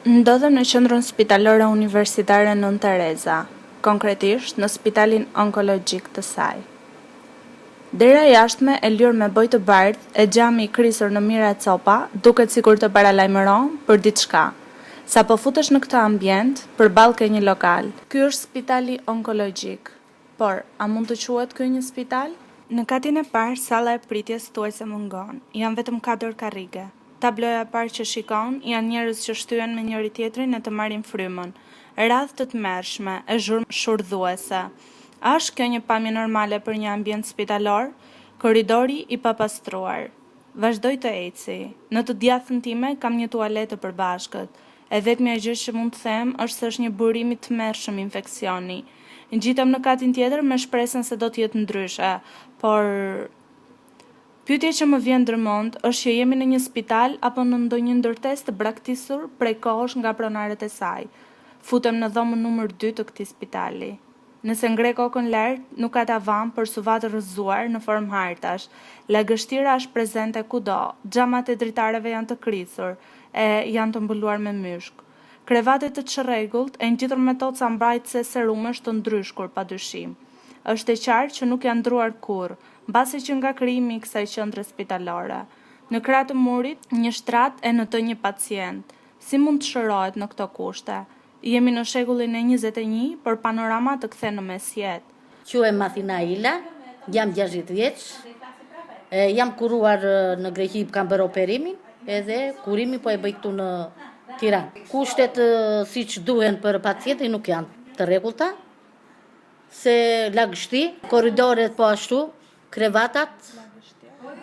Ndodhem në qendrën spitalore universitare Nën Tereza, konkretisht në spitalin onkologjik të saj. Dera jashtme e lyer me bojë të bardhë e xhami i krisur në mira copa duket sikur të paralajmëron për diçka. Sa po futesh në këtë ambient, përballë ke një lokal. Ky është spitali onkologjik. Por, a mund të quhet ky një spital? Në katin e parë, salla e pritjes thuajse mungon. Janë vetëm 4 karrige. Tabloja e parë që shikon janë njerëz që shtyhen me njëri tjetrin e të marrin frymën. Radhë të tmerrshme, e shurdhuese. A është kjo një pamje normale për një ambient spitalor? Korridori i papastruar. Vazhdoj të eci. Në të djathën time kam një tualetë përbashkët. E vetmja gjë që mund të them është se është një burim i tmerrshëm infeksioni. Ngjitem në katin tjetër me shpresën se do të jetë ndryshe, por pyetja që më vjen ndërmend është që jemi në një spital apo në ndonjë ndërtesë të braktisur prej kohësh nga pronarët e saj. Futem në dhomën numër 2 të këtij spitali. Nëse ngre kokën lart, nuk ka tavan për suva të rrëzuar në formë hartash. Lagështira është prezente kudo. Xhamat e dritareve janë të krisur e janë të mbuluar me myshk. Krevatet të çrregullt e ngjitur me toca mbrajtëse serumesh të ndryshkur padyshim. Është e qartë që nuk janë ndruar kurrë, mbasi që nga krijimi i kësaj qendre spitalore. Në krah të murit, një shtrat e në të një pacient. Si mund të shërohet në këto kushte? Jemi në shekullin e 21, por panorama të kthen në mesjet. Quhem Athina Ila, jam 60 vjeç. Jam kuruar në Greqi, kam bërë operimin, edhe kurimi po e bëj këtu në Tiranë. Kushtet siç duhen për pacientin nuk janë të rregullta. Se lagështi, korridoret po ashtu, krevatat,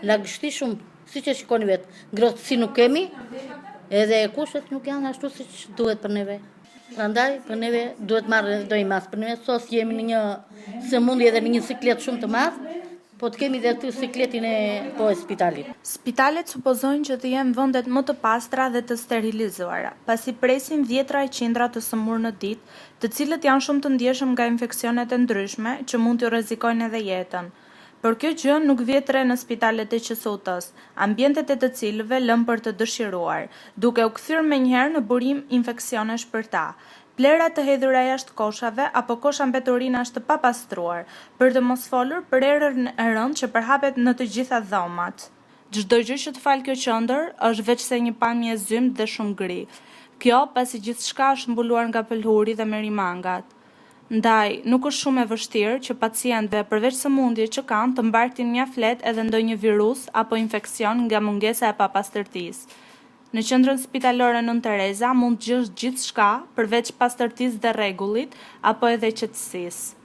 lagështi shumë, siç e shikoni vetë, ngrohtësi nuk kemi, edhe kushtet nuk janë ashtu siç duhet për neve. Prandaj për neve duhet marrë do i mas për neve, sos jemi në një sëmundje dhe në një siklet shumë të madh, po të kemi dhe këtë sikletin e spitalit. Spitalet supozojnë që të jenë vendet më të pastra dhe të sterilizuara, pasi presin 10 qindra të sëmurë në ditë, të cilët janë shumë të ndjeshëm nga infeksionet e ndryshme që mund t'ju rrezikojnë edhe jetën. Por kjo gjë nuk vjet re në spitalet e QSUT-s, ambientet e të cilëve lëm për të dëshiruar, duke u kthyer menjëherë në burim infeksione shpërta. Plera të hedhura jashtë koshave apo kosha mbeturinash të papastruar, për të mos folur për erën e rëndë që përhapet në të gjitha dhomat. Çdo gjë që të fal kjo qendër është veç se një pamje zymt dhe shumë gri. Kjo pasi gjithçka është mbuluar nga pëlhuri dhe merimangat. Ndaj, nuk është shumë e vështirë që pacientëve përveç sëmundjes që kanë të mbartin mjaft lehtë edhe ndonjë virus apo infeksion nga mungesa e papastërtisë. Në qendrën spitalore Nën Tereza mund të gjesh gjithçka përveç pastërtisë dhe rregullit apo edhe qetësisë.